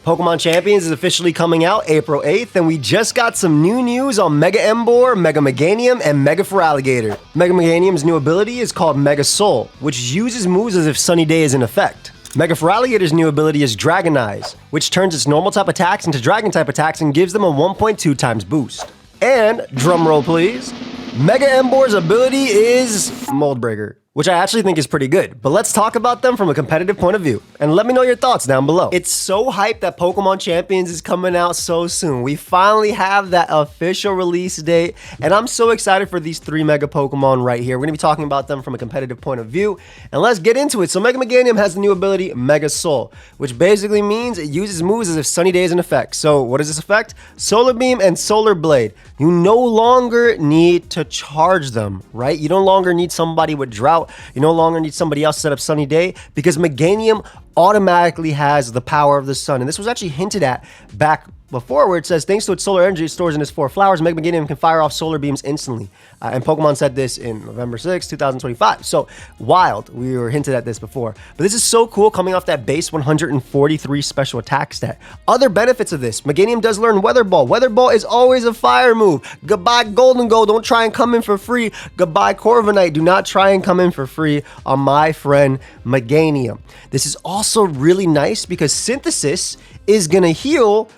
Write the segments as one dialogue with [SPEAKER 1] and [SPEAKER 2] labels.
[SPEAKER 1] Pokemon Champions is officially coming out April 8th, and we just got some new news on Mega Emboar, Mega Meganium, and Mega Feraligatr. Mega Meganium's new ability is called Mega Soul, which uses moves as if Sunny Day is in effect. Mega Feraligatr's new ability is Dragonize, which turns its normal type attacks into dragon type attacks and gives them a 1.2 times boost. And, drumroll please, Mega Emboar's ability is Mold Breaker, which I actually think is pretty good. But let's talk about them from a competitive point of view, and let me know your thoughts down below. It's so hyped that Pokemon Champions is coming out so soon. We finally have that official release date, and I'm so excited for these 3 Mega Pokemon right here. We're gonna be talking about them from a competitive point of view, and let's get into it. So Mega Meganium has the new ability Mega Soul, which basically means it uses moves as if Sunny Day is in effect. So what is this effect? Solar Beam and Solar Blade. You no longer need to charge them, right? You no longer need somebody with Drought. You no longer need somebody else to set up Sunny Day because Meganium automatically has the power of the sun. And this was actually hinted at back before, where it says, thanks to its solar energy it stores in its 4 flowers, Mega Meganium can fire off solar beams instantly. And Pokemon said this in November 6, 2025. So wild. We were hinted at this before. But this is so cool coming off that base 143 special attack stat. Other benefits of this, Meganium does learn Weather Ball. Weather Ball is always a fire move. Goodbye Golden Gold, don't try and come in for free. Goodbye Corviknight, do not try and come in for free on my friend Meganium. This is also really nice because Synthesis is gonna heal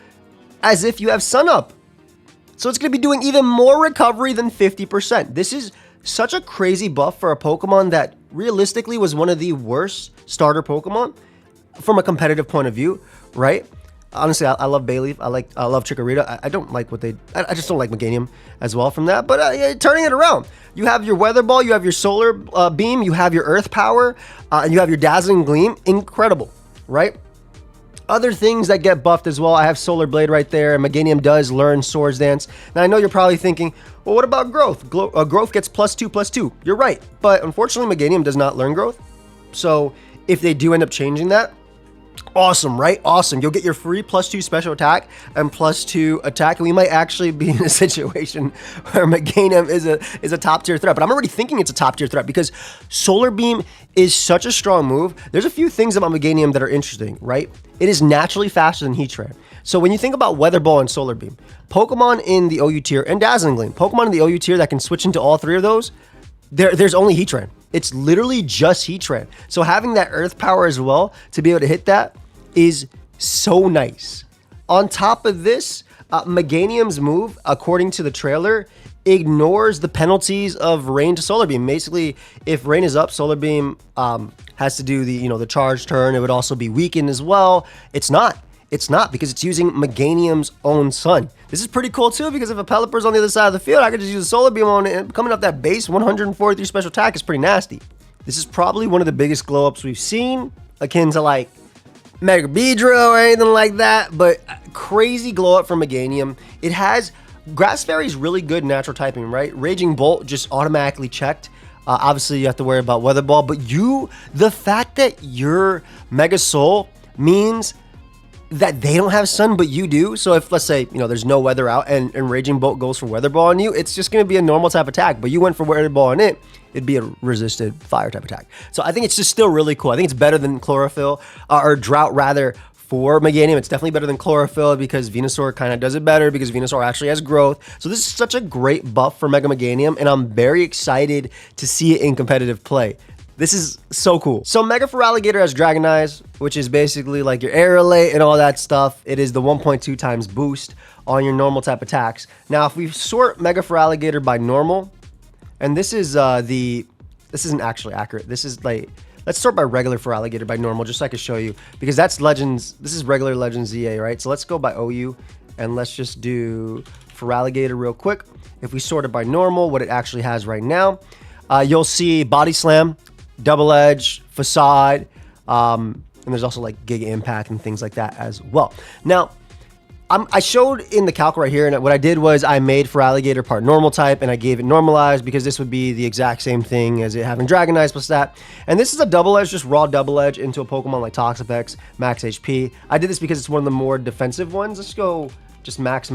[SPEAKER 1] as if you have Sun Up. So it's going to be doing even more recovery than 50%. This is such a crazy buff for a Pokemon that realistically was one of the worst starter Pokemon from a competitive point of view, right? Honestly, I love Bayleaf. I love Chikorita. I don't like what I just don't like Meganium as well from that. But turning it around, you have your Weather Ball, you have your Solar Beam, you have your Earth Power, and you have your Dazzling Gleam. Incredible, right? Other things that get buffed as well, I have Solar Blade right there, and Meganium does learn Swords Dance. Now, I know you're probably thinking, well, what about Growth? Growth gets +2/+2. You're right, but unfortunately, Meganium does not learn Growth. So if they do end up changing that, awesome, right? Awesome. You'll get your free +2 special attack and +2 attack, and we might actually be in a situation where Meganium is a top tier threat. But I'm already thinking it's a top tier threat because Solar Beam is such a strong move. There's a few things about Meganium that are interesting, right? It is naturally faster than Heatran. So when you think about Weather Ball and Solar Beam, Pokemon in the OU tier and Dazzling Gleam, Pokemon in the OU tier that can switch into all 3 of those, there's only Heatran. It's literally just Heatran. So having that Earth Power as well to be able to hit that is so nice. On top of this, Meganium's move, according to the trailer, ignores the penalties of Rain to Solar Beam. Basically, if Rain is up, Solar Beam has to do the charge turn. It would also be weakened as well. It's not. It's not because it's using Meganium's own sun. This is pretty cool too because if a Pelipper's on the other side of the field, I could just use a Solar Beam on it, and coming off that base 143 special attack is pretty nasty. This is probably one of the biggest glow-ups we've seen, akin to like Mega Beedrill or anything like that, but crazy glow-up from Meganium. It has Grass Fairy's really good natural typing, right? Raging Bolt just automatically checked. Obviously, you have to worry about Weather Ball, but the fact that your Mega Soul means that they don't have sun, but you do. So if, let's say, there's no weather out and Raging Bolt goes for Weather Ball on you, it's just going to be a normal type attack, but you went for Weather Ball on it, it'd be a resisted fire type attack. So I think it's just still really cool. I think it's better than Chlorophyll, or Drought rather, for Meganium. It's definitely better than Chlorophyll because Venusaur kind of does it better because Venusaur actually has growth. So this is such a great buff for Mega Meganium, and I'm very excited to see it in competitive play. This is so cool. So Mega Feraligatr has Dragonize, which is basically like your Air Relay and all that stuff. It is the 1.2 times boost on your normal type attacks. Now, if we sort Mega Feraligatr by normal, and this isn't actually accurate. This is like, let's sort by regular Feraligatr by normal, just so I can show you, because that's Legends. This is regular Legends ZA, right? So let's go by OU, and let's just do Feraligatr real quick. If we sort it by normal, what it actually has right now, you'll see Body Slam, Double Edge, Facade, and there's also like Giga Impact and things like that as well. Now, I showed in the calc right here, and what I did was I made Feraligatr part normal type, and I gave it normalized because this would be the exact same thing as it having Dragonize plus that. And this is a Double Edge, just raw Double Edge into a Pokemon like Toxapex, max HP. I did this because it's one of the more defensive ones. Let's go just max,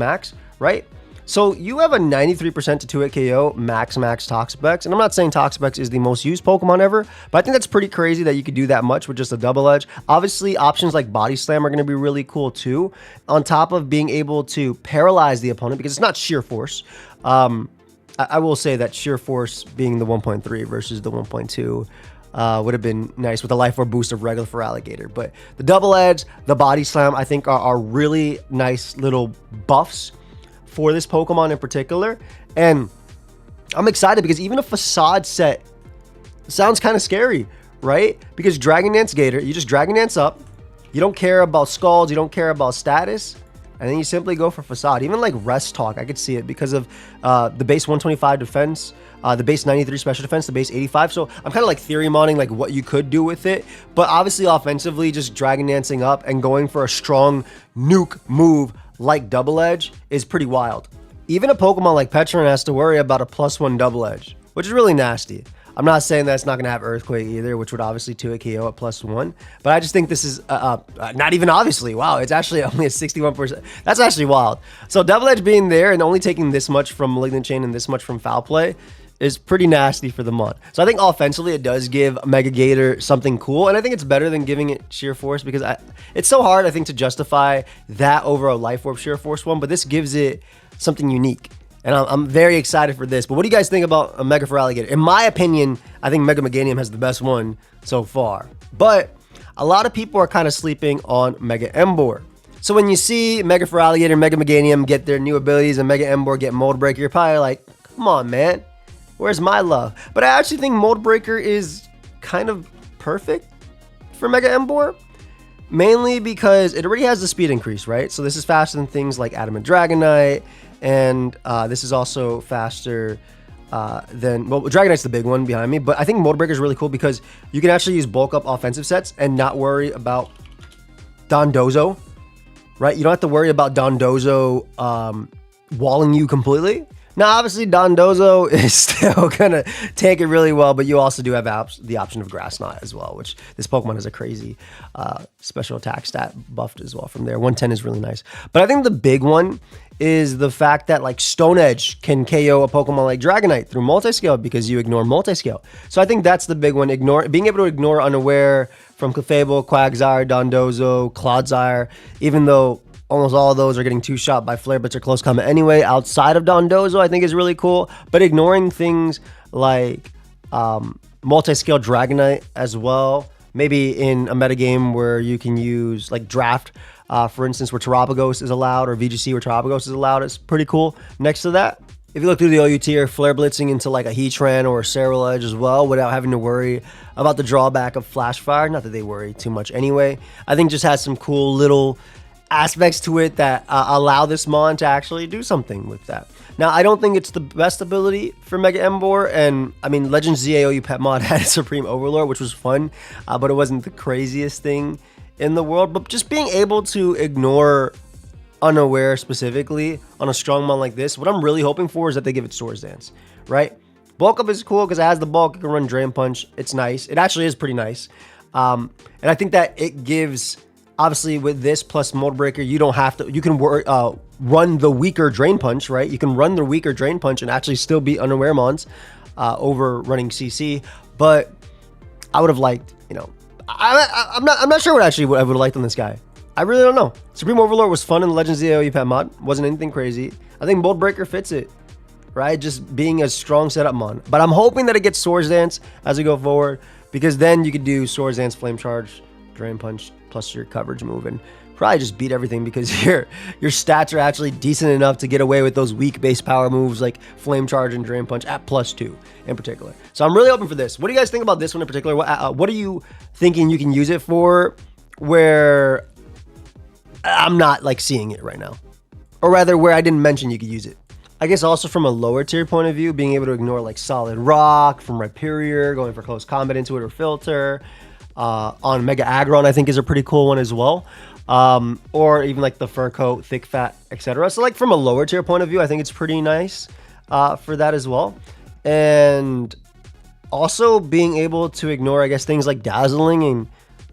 [SPEAKER 1] right? So you have a 93% to 2-hit KO max Toxapex. And I'm not saying Toxapex is the most used Pokemon ever, but I think that's pretty crazy that you could do that much with just a double edge. Obviously, options like Body Slam are going to be really cool too, on top of being able to paralyze the opponent because it's not sheer force. I will say that sheer force being the 1.3 versus the 1.2 would have been nice with the Life Orb boost of regular Feraligatr. But the double edge, the Body Slam, I think are really nice little buffs for this Pokemon in particular. And I'm excited because even a Facade set sounds kind of scary, right? Because Dragon Dance Gator, you just Dragon Dance up, you don't care about Scalds, you don't care about status, and then you simply go for Facade. Even like Rest Talk, I could see it because of the base 125 defense, the base 93 special defense, the base 85. So I'm kind of like theory modding like what you could do with it. But obviously offensively, just Dragon Dancing up and going for a strong nuke move like Double Edge is pretty wild. Even a Pokemon like Petron has to worry about a +1 Double Edge, which is really nasty. I'm not saying that it's not going to have Earthquake either, which would obviously 2-hit KO at +1. But I just think this is not even obviously. Wow, it's actually only a 61%. That's actually wild. So Double Edge being there and only taking this much from Malignant Chain and this much from Foul Play is pretty nasty for the mod. So I think offensively it does give Megagator something cool, and I think it's better than giving it Sheer Force because it's so hard, I think, to justify that over a Life Orb Sheer Force one, but this gives it something unique. And I'm very excited for this. But what do you guys think about a Mega Feraligatr? In my opinion, I think Mega Meganium has the best one so far. But a lot of people are kind of sleeping on Mega Emboar. So when you see Mega Feraligatr, Mega Meganium get their new abilities and Mega Emboar get Mold Breaker, you're probably like, come on, man. Where's my love? But I actually think Mold Breaker is kind of perfect for Mega Emboar. Mainly because it already has the speed increase, right? So this is faster than things like Adamant Dragonite. And this is also faster than... Well, Dragonite's the big one behind me. But I think Mold Breaker is really cool because you can actually use bulk up offensive sets and not worry about Dondozo, right? You don't have to worry about Dondozo walling you completely. Now, obviously, Dondozo is still going to take it really well, but you also do have the option of Grass Knot as well, which this Pokemon has a crazy special attack stat buffed as well from there. 110 is really nice. But I think the big one is the fact that like Stone Edge can KO a Pokemon like Dragonite through Multiscale because you ignore Multiscale. So I think that's the big one. Being able to ignore Unaware from Clefable, Quagsire, Dondozo, Clodsire, even though almost all of those are getting two-shot by Flare Blitz or Close Combat anyway, outside of Dondozo, I think is really cool. But ignoring things like Multiscale Dragonite as well, maybe in a metagame where you can use like Draft, for instance, where Terapagos is allowed, or VGC where Terapagos is allowed, it's pretty cool. Next to that, if you look through the OU tier, Flare Blitzing into like a Heatran or a Cereal Edge as well without having to worry about the drawback of Flash Fire. Not that they worry too much anyway. I think just has some cool little aspects to it that allow this mon to actually do something with that. Now, I don't think it's the best ability for Mega Emboar, and I mean, Legends ZAOU Pet Mod had Supreme Overlord, which was fun, but it wasn't the craziest thing in the world. But just being able to ignore Unaware specifically on a strong mon like this, what I'm really hoping for is that they give it Swords Dance, right? Bulk Up is cool because it has the bulk, it can run Drain Punch, it's nice. It actually is pretty nice. And I think that it gives... Obviously, with this plus Mold Breaker, you don't have to. You can run the weaker Drain Punch, right? You can run the weaker Drain Punch and actually still beat Unaware Mons over running CC. But I would have liked, you know, I'm not sure what I would have liked on this guy. I really don't know. Supreme Overlord was fun in the Legends ZAOU Pet Mod. Wasn't anything crazy. I think Mold Breaker fits it, right? Just being a strong setup mon. But I'm hoping that it gets Swords Dance as we go forward, because then you could do Swords Dance, Flame Charge, Drain Punch, plus your coverage move, and probably just beat everything because your stats are actually decent enough to get away with those weak base power moves like Flame Charge and Drain Punch at +2 in particular. So I'm really hoping for this. What do you guys think about this one in particular? What are you thinking you can use it for where I'm not like seeing it right now? Or rather, where I didn't mention you could use it. I guess also from a lower tier point of view, being able to ignore like Solid Rock from Rhyperior, going for Close Combat into it or Filter. On Mega Aggron, I think is a pretty cool one as well. Or even like the Fur Coat, Thick Fat, etc. So like from a lower tier point of view, I think it's pretty nice for that as well. And also being able to ignore, I guess, things like Dazzling and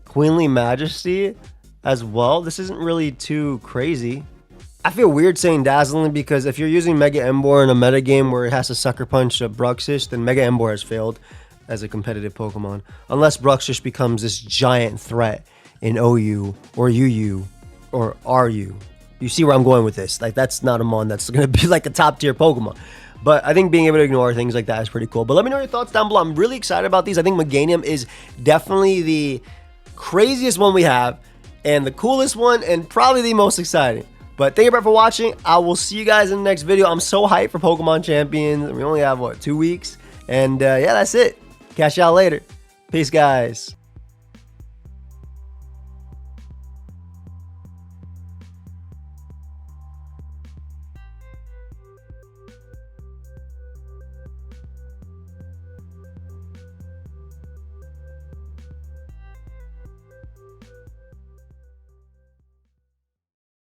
[SPEAKER 1] Queenly Majesty as well. This isn't really too crazy. I feel weird saying dazzling because if you're using Mega Emboar in a metagame where it has to Sucker Punch a Bruxish, then Mega Emboar has failed as a competitive Pokemon. Unless Bruxish becomes this giant threat in OU or UU or RU. You see where I'm going with this. Like, that's not a mon that's going to be like a top tier Pokemon. But I think being able to ignore things like that is pretty cool. But let me know your thoughts down below. I'm really excited about these. I think Meganium is definitely the craziest one we have and the coolest one and probably the most exciting. But thank you for watching. I will see you guys in the next video. I'm so hyped for Pokemon Champions. We only have, what, 2 weeks? And yeah, that's it. Catch y'all later. Peace, guys.